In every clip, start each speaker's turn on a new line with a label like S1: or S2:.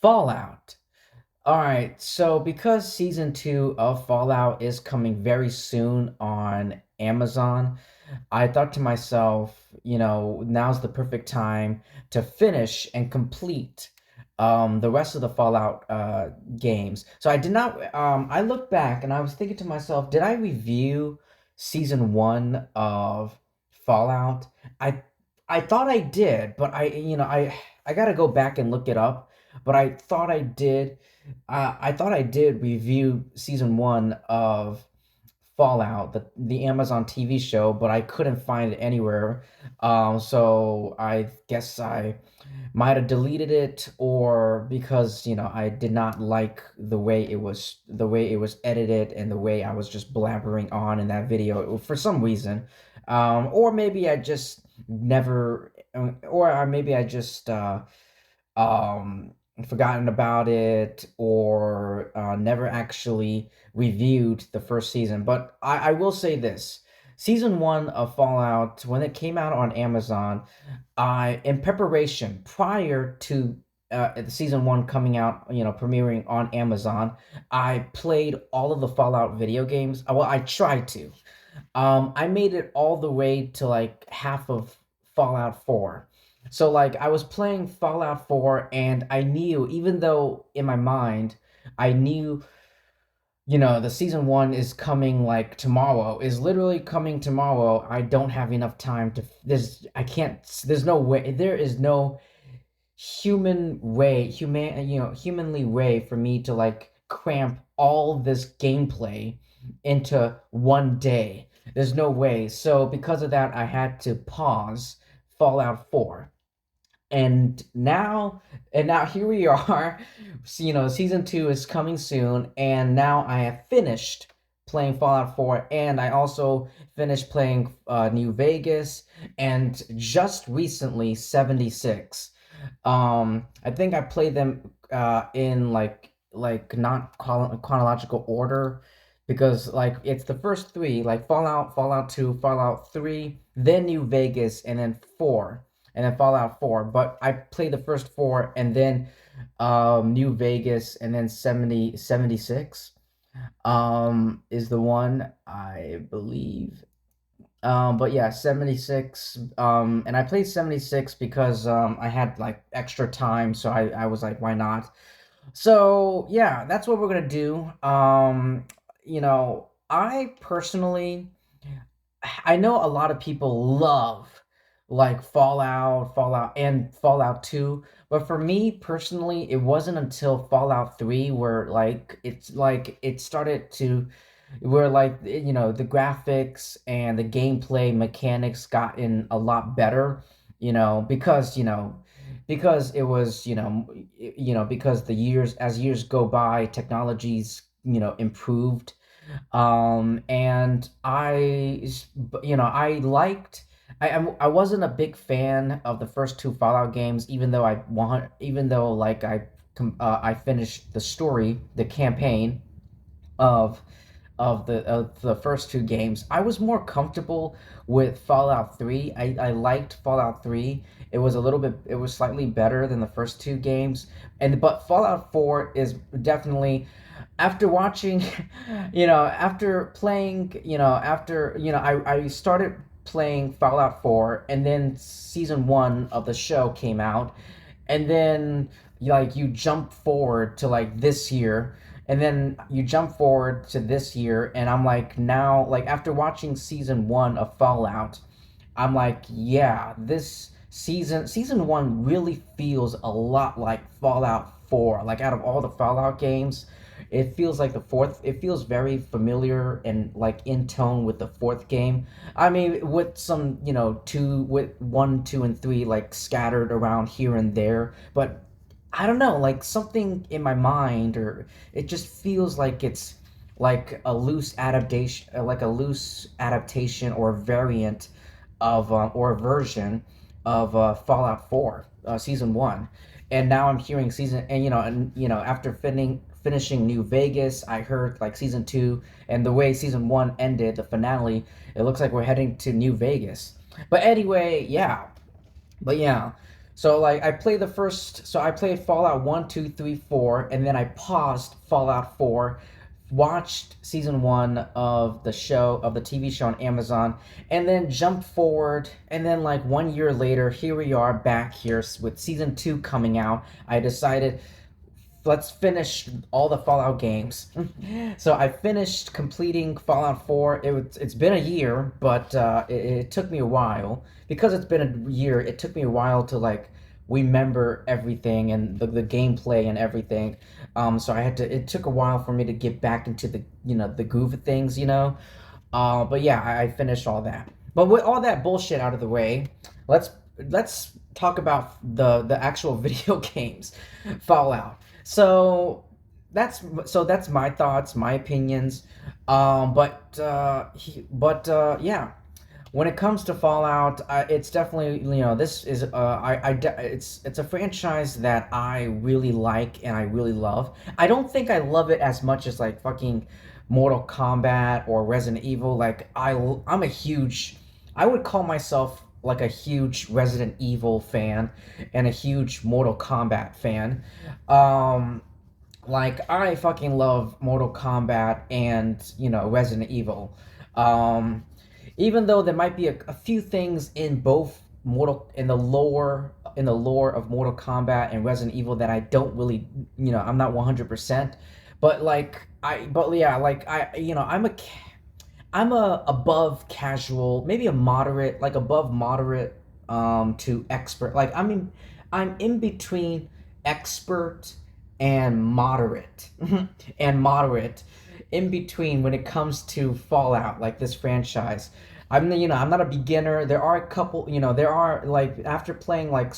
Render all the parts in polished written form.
S1: Fallout. All right, so because season two of Fallout is coming very soon on Amazon, I thought to myself, now's the perfect time to finish and complete the rest of the Fallout games. So I did not, I looked back and I was thinking to myself, did I review season one of Fallout? I I thought I did, but I gotta go back and look it up, but I thought I did. I thought I did review season one of Fallout, the Amazon TV show, but I couldn't find it anywhere. So I guess I might have deleted it, or because I did not like the way it was edited and the way I was just blabbering on in that video for some reason. Or maybe I just never, or maybe I just um forgotten about it, or never actually reviewed the first season. But I will say this: season one of Fallout, when it came out on Amazon, I in preparation prior to the season one coming out, premiering on Amazon, I played all of the Fallout video games. Well, I tried to. I made it all the way to like half of Fallout 4. So like I was playing Fallout 4, and I knew, even though in my mind I knew, the season 1 is coming like tomorrow, is literally coming tomorrow. I don't have enough time to I can't, there's no way, there is no humanly way for me to like cramp all this gameplay into one day. There's no way. So because of that, I had to pause Fallout 4. And now here we are. So, season 2 is coming soon, and now I have finished playing Fallout 4, and I also finished playing New Vegas, and just recently 76. I think I played them in like not chronological order, because like it's the first three, like Fallout 2, Fallout 3, then New Vegas, and then 4, and then Fallout 4. But I played the first four, and then New Vegas, and then 76 is the one, I believe. But yeah, 76. And I played 76 because I had like extra time, so I was like, why not? So yeah, that's what we're gonna do. I personally, I know a lot of people love like Fallout, and Fallout 2, but for me personally, it wasn't until Fallout 3 where it started to, where the graphics and the gameplay mechanics gotten a lot better, because it was, because as years go by, technologies, improved. And I liked. I wasn't a big fan of the first two Fallout games, even though like I finished the story, the campaign of of the first two games. I was more comfortable with Fallout 3. I liked Fallout 3. It was slightly better than the first two games. But Fallout 4 is definitely, after watching, after playing, I started playing Fallout 4, and then season 1 of the show came out, and then like you jump forward to like this year, and then you jump forward to this year, and I'm like, now, like, after watching season 1 of Fallout, I'm like, yeah, this season 1 really feels a lot like Fallout 4. Like, out of all the Fallout games, it feels like it feels very familiar and like in tone with the fourth game. I mean, with some, with 1, 2, and 3 like scattered around here and there, but I don't know, like something in my mind, or it just feels like it's like a loose adaptation, or variant of, or a version of Fallout 4, season 1. And now I'm hearing season, after finishing New Vegas, I heard like season 2, and the way season 1 ended, the finale, it looks like we're heading to New Vegas. But anyway, yeah. But yeah, So like I played Fallout 1, 2, 3, 4, and then I paused Fallout 4, watched season 1 of the TV show on Amazon, and then jumped forward, and then like 1 year later, here we are back here with season 2 coming out. I decided, let's finish all the Fallout games. So I finished completing Fallout 4. It's been a year, but it took me a while. Because it's been a year, it took me a while to like remember everything and the gameplay and everything. So it took a while for me to get back into the groove of things. But yeah, I finished all that. But with all that bullshit out of the way, let's let's talk about the actual video games, Fallout. So that's my thoughts, my opinions. Yeah, when it comes to Fallout, it's definitely, this is it's a franchise that I really like and I really love. I don't think I love it as much as like fucking Mortal Kombat or Resident Evil. Like I'm a huge, I would call myself like a huge Resident Evil fan and a huge Mortal Kombat fan. Um, like I fucking love Mortal Kombat and Resident Evil. Um, Even though there might be a few things in both Mortal in the lore of Mortal Kombat and Resident Evil that I don't really, I'm not 100%. But like but yeah, like I'm a above casual, maybe a moderate, like above moderate to expert. Like I'm in between expert and moderate and moderate in between when it comes to Fallout, like this franchise. I'm not a beginner. There are a couple, there are like after playing like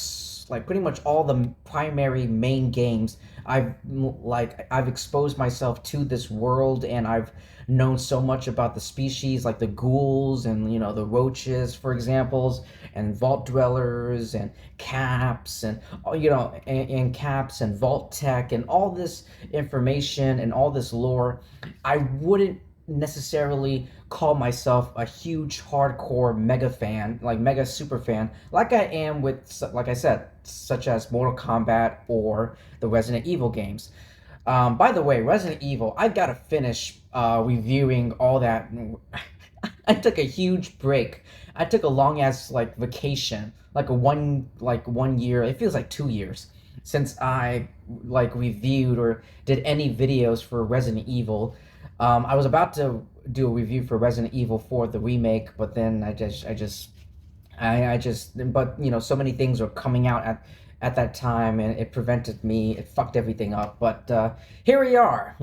S1: pretty much all the primary main games, I've exposed myself to this world, and I've known so much about the species like the ghouls and the roaches, for examples, and vault dwellers and caps and and caps and vault tech and all this information and all this lore. I wouldn't necessarily call myself a huge hardcore mega fan, like mega super fan, like I am with, like I said, such as Mortal Kombat or the Resident Evil games. By the way, Resident Evil, I've got to finish reviewing all that. I took a huge break. I took a long ass like vacation, like 1 year. It feels like 2 years since I like reviewed or did any videos for Resident Evil. I was about to do a review for Resident Evil 4, the remake, but then but so many things were coming out at that time, and it prevented me. It fucked everything up. But here we are.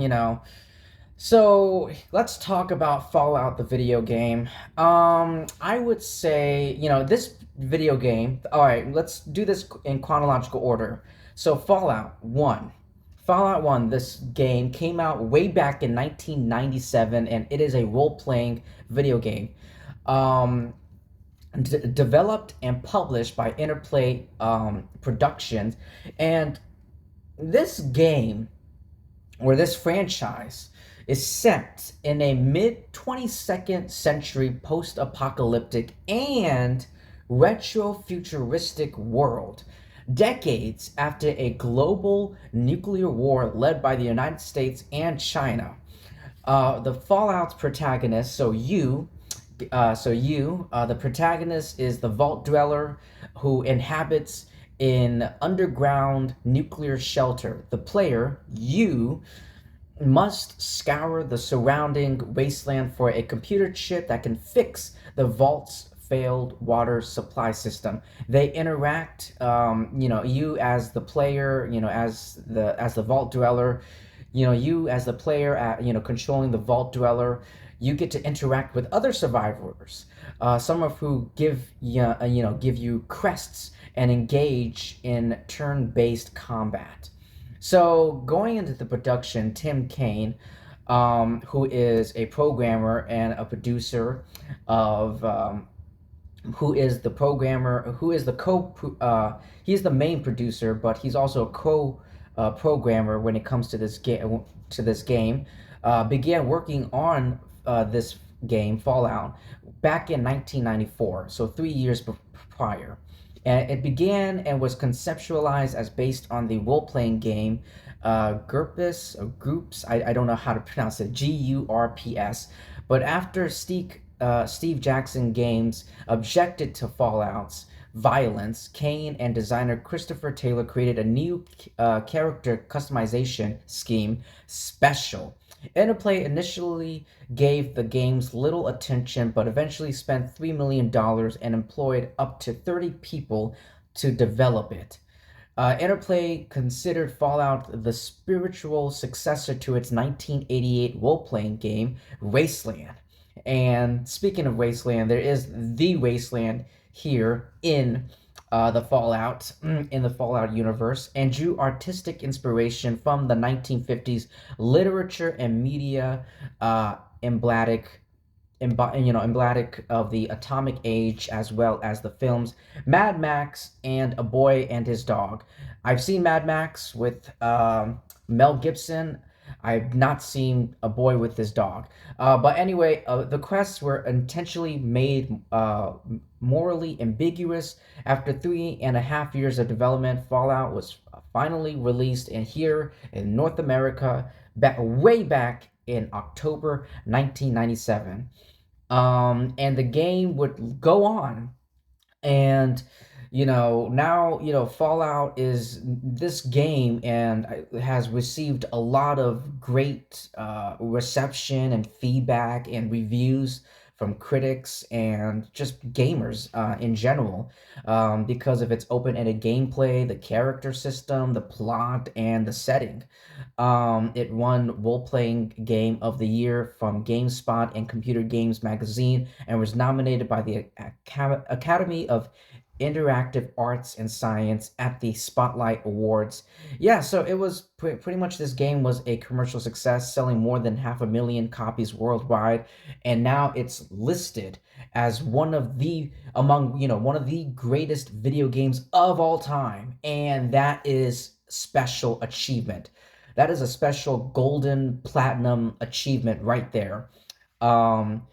S1: So let's talk about Fallout, the video game. I would say, this video game. All right, let's do this in chronological order. So Fallout 1, this game came out way back in 1997, and it is a role-playing video game. Um, Developed and published by Interplay Productions, and this game, or this franchise, is set in a mid 22nd century post-apocalyptic and retro-futuristic world, decades after a global nuclear war led by the United States and China. The Fallout's protagonist, the protagonist is the vault dweller who inhabits in underground nuclear shelter. The player, you, must scour the surrounding wasteland for a computer chip that can fix the vault's failed water supply system. They interact, you as the player, as the vault dweller, you as the player, controlling the vault dweller. You get to interact with other survivors, some of who give you crests and engage in turn-based combat. So going into the production, Tim Kaine, who is a programmer and a producer of, who is the he's the main producer, but he's also a programmer when it comes to this game. Began working on this game, Fallout, back in 1994, so 3 years prior. And it began and was conceptualized as based on the role-playing game GURPS or Groups. I don't know how to pronounce it. GURPS. But after Steve Jackson Games objected to Fallout's violence, Kane and designer Christopher Taylor created a new character customization scheme, Special. Interplay initially gave the games little attention, but eventually spent $3 million and employed up to 30 people to develop it. Interplay considered Fallout the spiritual successor to its 1988 role playing game, Wasteland. And speaking of Wasteland, there is the Wasteland here in the Fallout universe, and drew artistic inspiration from the 1950s literature and media emblematic emblematic of the atomic age, as well as the films Mad Max and A Boy and His Dog. I've seen Mad Max with Mel Gibson. I've not seen A Boy with His Dog. But anyway, the quests were intentionally made morally ambiguous. After 3.5 years of development, Fallout was finally released in here in North America, way back in October 1997. And the game would go on, and now Fallout is this game, and has received a lot of great reception and feedback and reviews from critics and just gamers in general, because of its open-ended gameplay, the character system, the plot, and the setting. It won Role Playing Game of the Year from GameSpot and Computer Games Magazine, and was nominated by the Academy of Interactive Arts and Science at the Spotlight Awards. Yeah, so it was pretty much, this game was a commercial success, selling more than 500,000 copies worldwide, and now it's listed as one of the greatest video games of all time, and that is special achievement. That is a special golden platinum achievement right there. Um,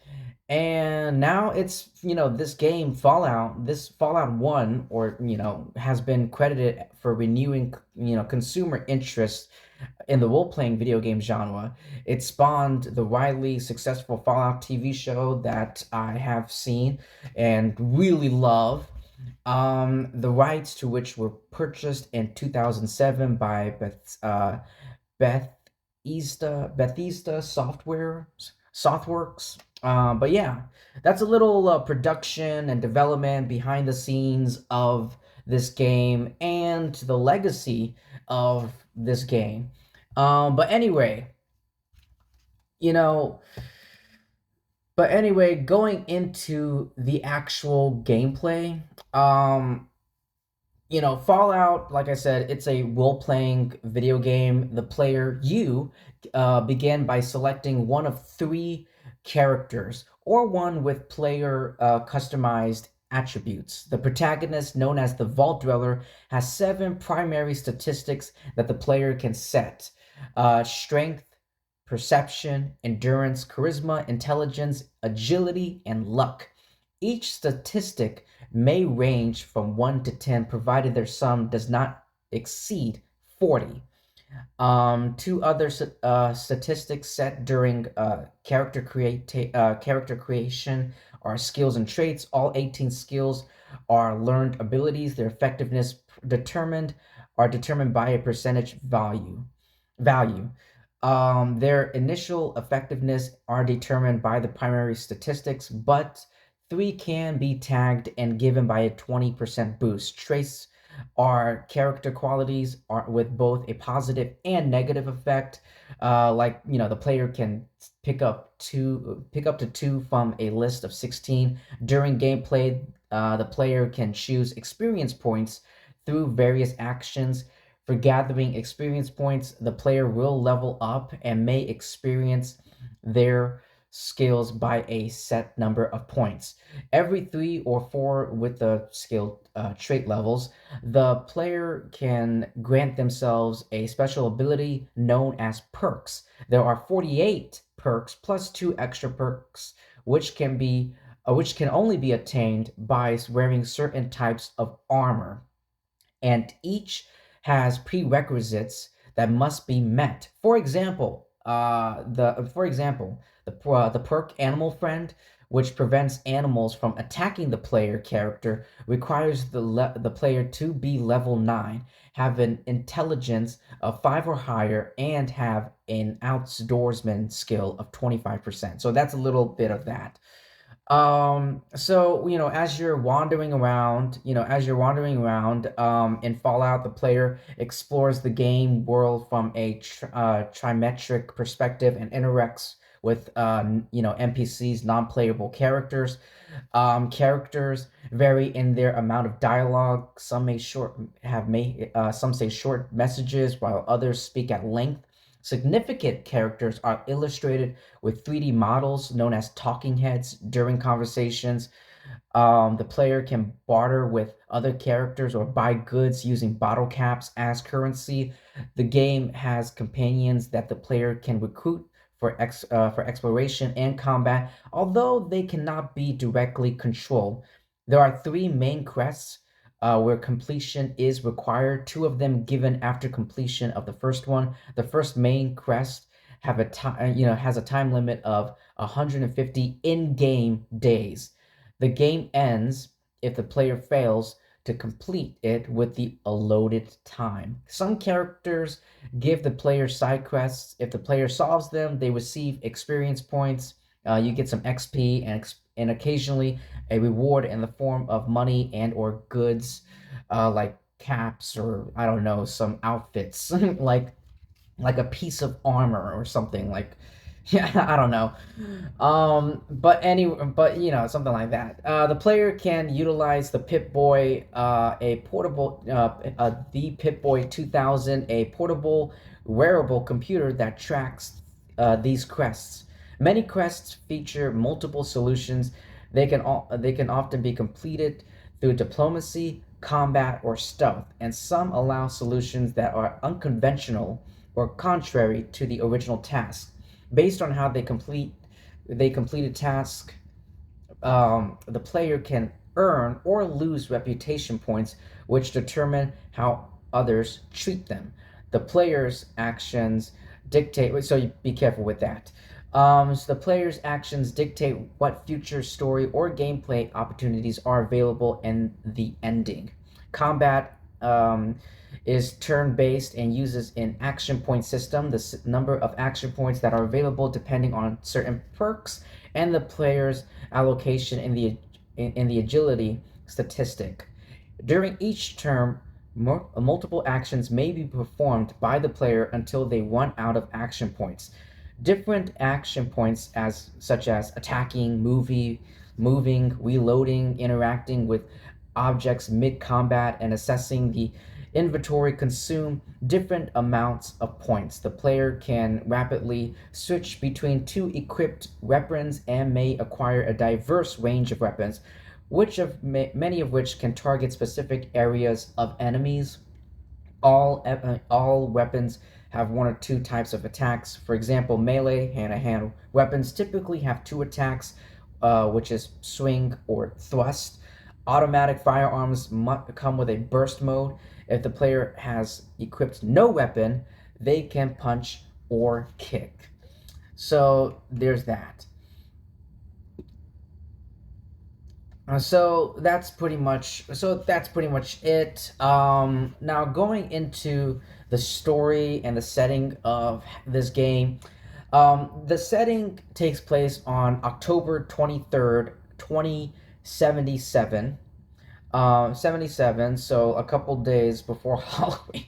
S1: and now it's, this Fallout 1, or, has been credited for renewing, consumer interest in the role-playing video game genre. It spawned the widely successful Fallout TV show that I have seen and really love. The rights to which were purchased in 2007 by Bethesda Softworks. But yeah, that's a little production and development behind the scenes of this game and the legacy of this game. But anyway, you know, going into the actual gameplay, Fallout, like I said, it's a role-playing video game. The player, you, begin by selecting one of three characters, or one with player customized attributes. The protagonist, known as the Vault Dweller, has 7 primary statistics that the player can set: strength, perception, endurance, charisma, intelligence, agility, and luck. Each statistic may range from 1 to 10, provided their sum does not exceed 40. Two other statistics set during character creation are skills and traits. All 18 skills are learned abilities. Their effectiveness determined by a percentage value. Their initial effectiveness are determined by the primary statistics, but 3 can be tagged and given by a 20% boost. Traits are character qualities are with both a positive and negative effect. Like, the player can pick up to 2 from a list of 16. During gameplay, the player can choose experience points through various actions. For gathering experience points, the player will level up and may experience their skills by a set number of points. Every 3 or 4 with the skill trait levels, the player can grant themselves a special ability known as perks. There are 48 perks plus 2 extra perks, which can be which can only be attained by wearing certain types of armor, and each has prerequisites that must be met. For example, the perk Animal Friend, which prevents animals from attacking the player character, requires the player to be level 9, have an intelligence of 5 or higher, and have an outdoorsman skill of 25%. So that's a little bit of that. So as you're wandering around in Fallout, the player explores the game world from a trimetric perspective and interacts with NPCs, non-playable characters. Characters vary in their amount of dialogue. Some say short messages, while others speak at length. Significant characters are illustrated with 3D models known as talking heads during conversations. The player can barter with other characters or buy goods using bottle caps as currency. The game has companions that the player can recruit for exploration and combat, although they cannot be directly controlled. There are three main quests where completion is required. Two of them given after completion of the first one. The first main quest has a time limit of 150 in-game days. The game ends if the player fails to complete it with the allotted time. Some characters give the player side quests. If the player solves them, they receive experience points. You get some XP and occasionally a reward in the form of money and or goods, like caps or I don't know, some outfits like a piece of armor or something like yeah, I don't know. Something like that. The player can utilize the Pip-Boy, the Pip-Boy 2000, a portable wearable computer that tracks these quests. Many quests feature multiple solutions. They can often be completed through diplomacy, combat, or stealth, and some allow solutions that are unconventional or contrary to the original task. Based on how they complete a task, the player can earn or lose reputation points, which determine how others treat them. The player's actions dictate. So you be careful with that. So the player's actions dictate what future story or gameplay opportunities are available in the ending. Combat is turn-based and uses an action point system. The number of action points that are available depending on certain perks and the player's allocation in the agility statistic. During each turn, multiple actions may be performed by the player until they run out of action points. Different action points such as attacking, moving, reloading, interacting with objects mid-combat, and assessing the inventory consume different amounts of points. The player can rapidly switch between two equipped weapons and may acquire a diverse range of weapons, many of which can target specific areas of enemies. All weapons have one or two types of attacks. For example, melee hand-to-hand weapons typically have two attacks, which is swing or thrust. Automatic firearms come with a burst mode. If the player has equipped no weapon, they can punch or kick. So there's that. So that's pretty much it. Now going into the story and the setting of this game. The setting takes place on October 23rd, 2077. 77, so a couple days before Halloween.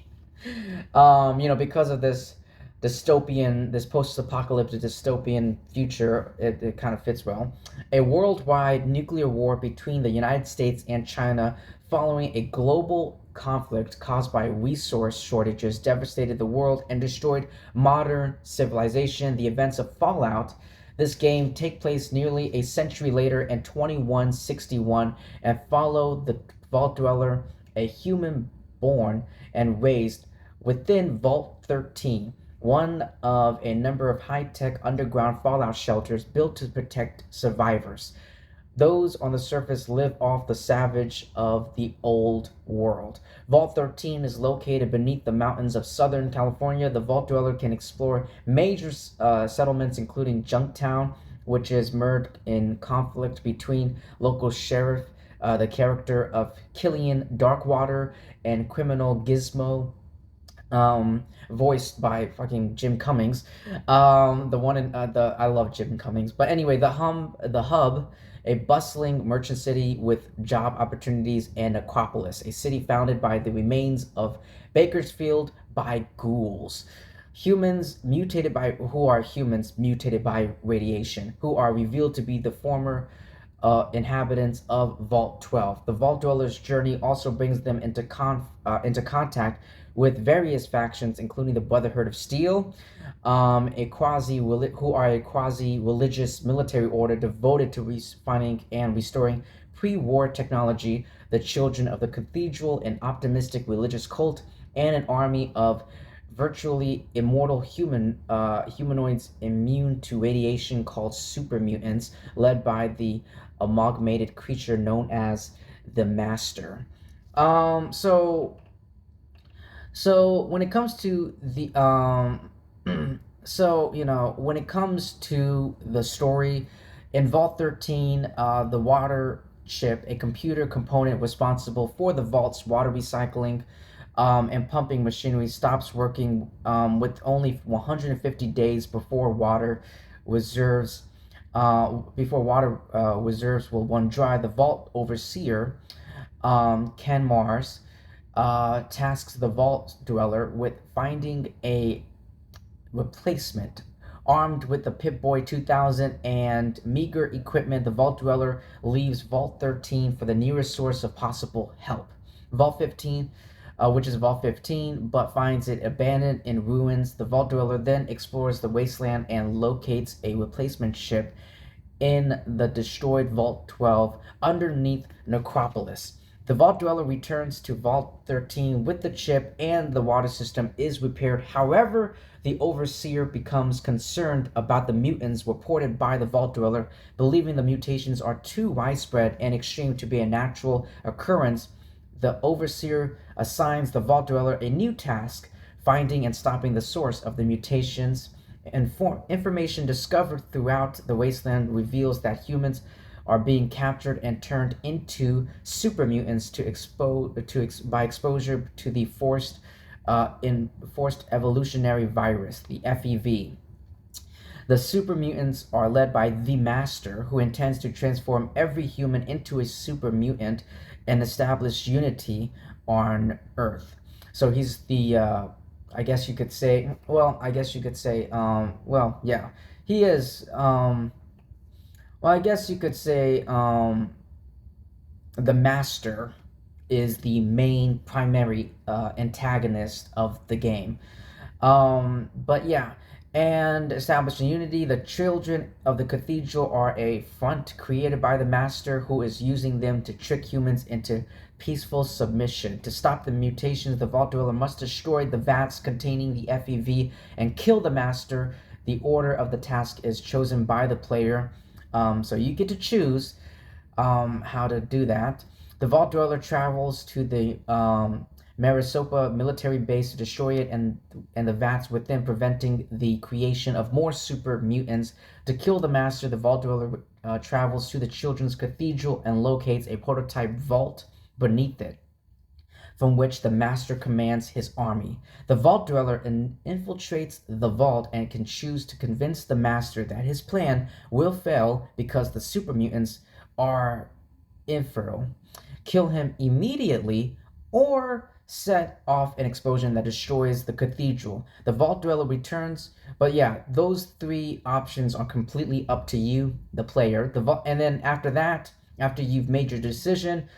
S1: Because of this post-apocalyptic dystopian future, it kind of fits well. A worldwide nuclear war between the United States and China following a global conflict caused by resource shortages devastated the world and destroyed modern civilization. The events of Fallout, this game, take place nearly a century later in 2161 and follow the Vault Dweller, a human born and raised within Vault 13, one of a number of high-tech underground fallout shelters built to protect survivors. Those on the surface live off the savage of the old world. Vault 13 is located beneath the mountains of Southern California. The Vault Dweller can explore major settlements, including Junktown, which is mired in conflict between local sheriff, the character of Killian Darkwater, and criminal Gizmo, voiced by fucking Jim Cummings. The one in the I love Jim Cummings. But anyway, the hub, a bustling merchant city with job opportunities, and Acropolis, a city founded by the remains of Bakersfield by ghouls. Humans mutated by radiation, who are revealed to be the former inhabitants of Vault 12. The Vault Dweller's journey also brings them into contact with various factions, including the Brotherhood of Steel, who are a quasi-religious military order devoted to refining and restoring pre-war technology, the Children of the Cathedral, an optimistic religious cult, and an army of virtually immortal humanoids immune to radiation called super mutants, led by the amalgamated creature known as the Master. Um, so so when it comes to the when it comes to the story in Vault 13, the water chip, a computer component responsible for the vault's water recycling and pumping machinery, stops working with only 150 days reserves before water reserves will run dry. The vault overseer, Ken Mars, tasks the Vault Dweller with finding a replacement. Armed with the Pip-Boy 2000 and meager equipment, the Vault Dweller leaves Vault 13 for the nearest source of possible help. Vault 15, which is Vault 15, but finds it abandoned in ruins. The Vault Dweller then explores the wasteland and locates a replacement ship in the destroyed Vault 12 underneath Necropolis. The Vault Dweller returns to Vault 13 with the chip and the water system is repaired. However, the Overseer becomes concerned about the mutants reported by the Vault Dweller, believing the mutations are too widespread and extreme to be a natural occurrence. The Overseer assigns the Vault Dweller a new task, finding and stopping the source of the mutations. Information discovered throughout the wasteland reveals that humans are being captured and turned into super mutants by exposure to the forced evolutionary virus, the FEV. The super mutants are led by the Master, who intends to transform every human into a super mutant and establish unity on Earth. So he's the I guess you could say, yeah, he is, I guess you could say, the Master is the main primary antagonist of the game. But yeah, and establishing unity, the children of the cathedral are a front created by the Master, who is using them to trick humans into peaceful submission. To stop the mutations, the Vault Dweller must destroy the vats containing the FEV and kill the Master. The order of the task is chosen by the player, so you get to choose how to do that. The Vault Dweller travels to the Marisopa military base to destroy it and the vats within, preventing the creation of more super mutants. To kill the Master, the Vault Dweller travels to the Children's Cathedral and locates a prototype vault beneath it, from which the Master commands his army. The Vault Dweller infiltrates the vault and can choose to convince the Master that his plan will fail because the super mutants are infertile, kill him immediately, or set off an explosion that destroys the cathedral. The Vault Dweller returns, but yeah, those three options are completely up to you, the player. And then after that, after you've made your decision,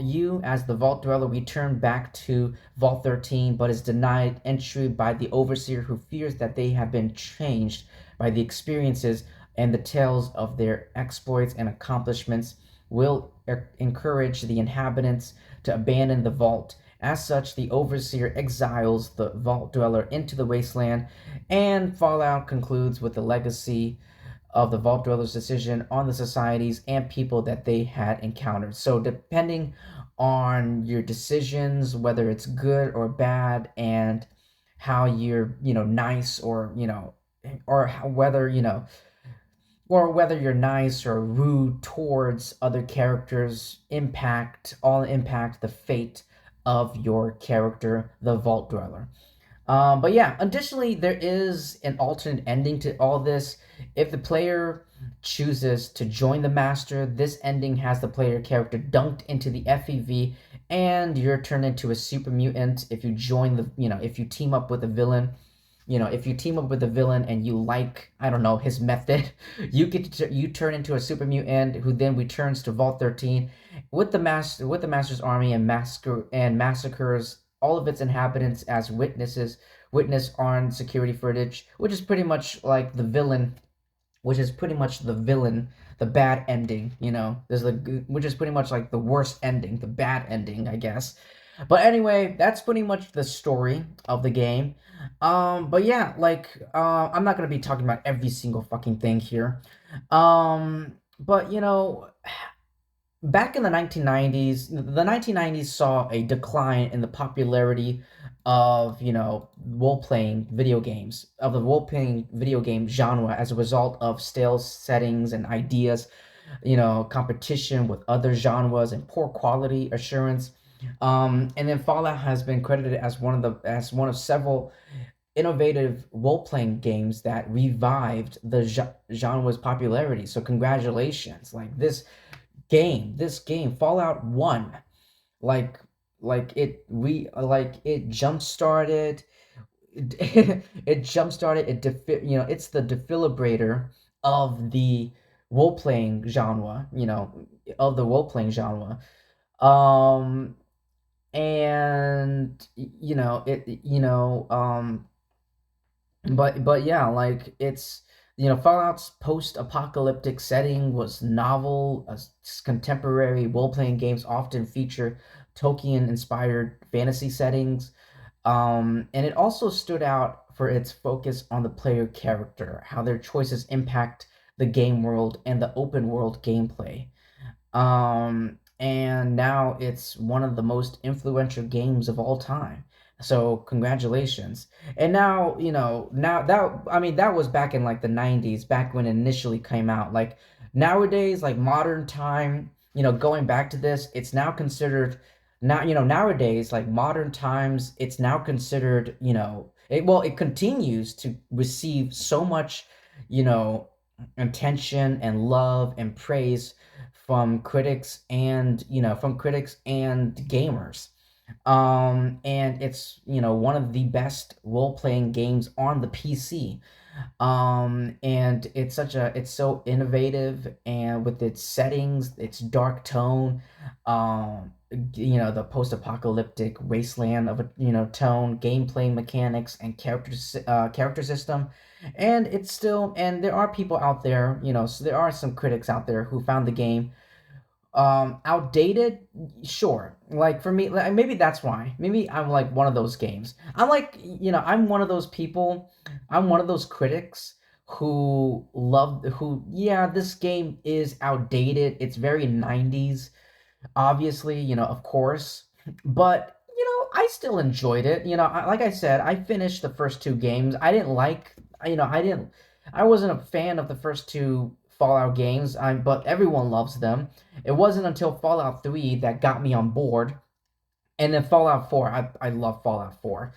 S1: you as the Vault Dweller return back to Vault 13, but is denied entry by the Overseer, who fears that they have been changed by the experiences and the tales of their exploits and accomplishments will encourage the inhabitants to abandon the vault. As such, the Overseer exiles the Vault Dweller into the wasteland, and Fallout concludes with the legacy of the Vault Dweller's decision on the societies and people that they had encountered. So depending on your decisions, whether it's good or bad, and how you're, nice or, or whether, or whether you're nice or rude towards other characters, impact the fate of your character, the Vault Dweller. But yeah, additionally, there is an alternate ending to all this. If the player chooses to join the master, this ending has the player character dunked into the FEV, and you're turned into a super mutant. If you join if you team up with a villain, if you team up with a villain and you like, I don't know, his method, you turn into a super mutant who then returns to Vault 13 with the Master's army and massacres all of its inhabitants as witness on security footage, which is pretty much like the villain, the bad ending. Which is pretty much like the worst ending, the bad ending, I guess. But anyway, that's pretty much the story of the game. But yeah, I'm not gonna be talking about every single fucking thing here. But back in the 1990s saw a decline in the popularity of, the role playing video game genre as a result of stale settings and ideas, competition with other genres and poor quality assurance. And then Fallout has been credited as one of several innovative role-playing games that revived the genre's popularity. So congratulations. This game Fallout 1, like it jump started it jump started it's the defibrillator of the role-playing genre, um and but yeah, it's Fallout's post-apocalyptic setting was novel. Contemporary role-playing games often feature Tolkien-inspired fantasy settings, and it also stood out for its focus on the player character, how their choices impact the game world and the open world gameplay. And now it's one of the most influential games of all time. So congratulations. And now, now that I mean that was back in like the 90s, back when it initially came out. Like nowadays, like modern time, going back to this, it's now considered now, nowadays, like modern times, it's now considered, it continues to receive so much, you know, attention and love and praise from critics and gamers. And it's, one of the best role-playing games on the PC. And it's so innovative, and with its settings, its dark tone, the post-apocalyptic wasteland of a, tone, gameplay mechanics, and character system. And there are people out there, so there are some critics out there who found the game outdated. Sure, like for me, like, maybe that's why, maybe I'm like one of those games, I'm one of those people, I'm one of those critics yeah, this game is outdated, it's very 90s, obviously, of course, but I still enjoyed it. Like I said, I finished the first two games. I didn't like, I wasn't a fan of the first two Fallout games. But everyone loves them. It wasn't until Fallout 3 that got me on board. And then Fallout 4, I love Fallout 4.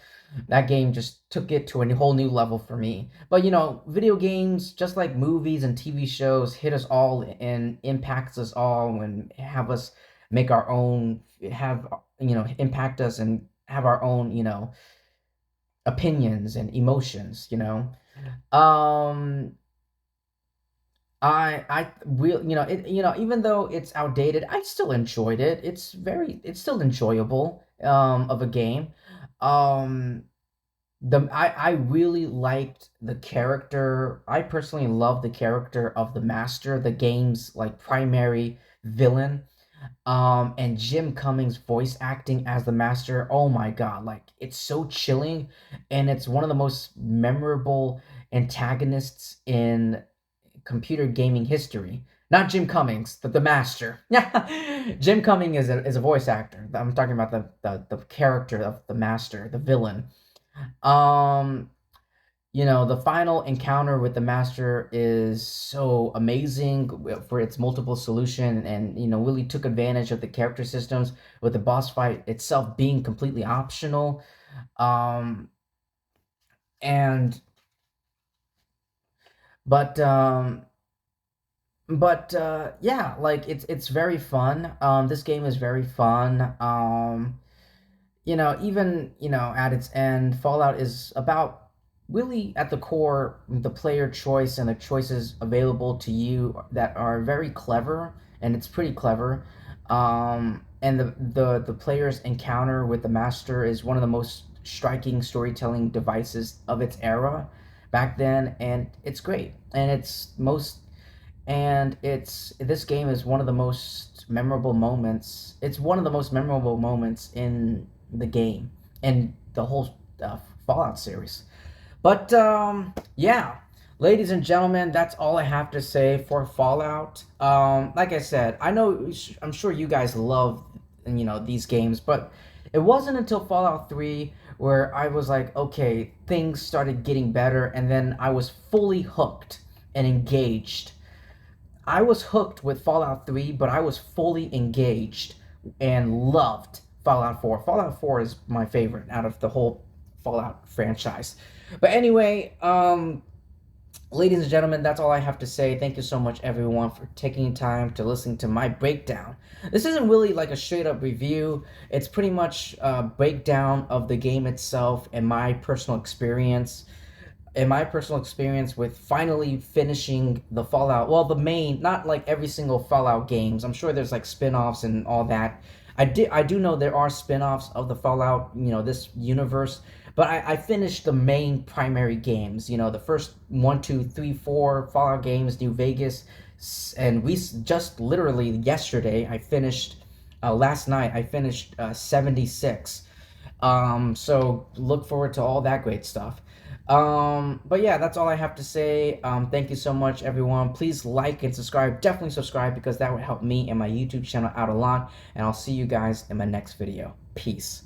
S1: That game just took it to a whole new level for me. But video games, just like movies and TV shows, hit us all and impacts us all and have us make our own, have, impact us and have our own, opinions and emotions, Um, I will, even though it's outdated, I still enjoyed it. It's still enjoyable, of a game. Um, I really liked the character. I personally love the character of the Master, the game's like primary villain. And Jim Cummings voice acting as the Master. Oh my God, like it's so chilling, and it's one of the most memorable antagonists in computer gaming history. Not Jim Cummings, the master. Jim Cummings is a voice actor. I'm talking about the character of the master, the villain. Um, the final encounter with the master is so amazing for its multiple solution, and really took advantage of the character systems with the boss fight itself being completely optional. Um, and but yeah, like it's very fun. This game is very fun. Even, at its end, Fallout is about really at the core the player choice and the choices available to you that are very clever, and it's pretty clever. And the player's encounter with the master is one of the most striking storytelling devices of its era back then, and it's great. And this game is one of the most memorable moments. It's one of the most memorable moments in the game and the whole Fallout series. But yeah, ladies and gentlemen, that's all I have to say for Fallout. Like I said, I'm sure you guys love these games, but it wasn't until Fallout 3 where I was like, okay, things started getting better, and then I was fully hooked and engaged. I was hooked with Fallout 3, but I was fully engaged and loved Fallout 4. Fallout 4 is my favorite out of the whole Fallout franchise. But anyway, ladies and gentlemen, that's all I have to say. Thank you so much, everyone, for taking time to listen to my breakdown. This isn't really like a straight up review, it's pretty much a breakdown of the game itself and my personal experience. In my personal experience with finally finishing the Fallout, well, the main, not like every single Fallout games. I'm sure there's like spin-offs and all that. I do know there are spin-offs of the Fallout, this universe, but I finished the main primary games, the first 1, 2, 3, 4 Fallout games, New Vegas, and we just literally yesterday I finished, last night I finished 76. So look forward to all that great stuff. But yeah, that's all I have to say. Thank you so much, everyone. Please like and subscribe. Definitely subscribe, because that would help me and my YouTube channel out a lot. And I'll see you guys in my next video. Peace.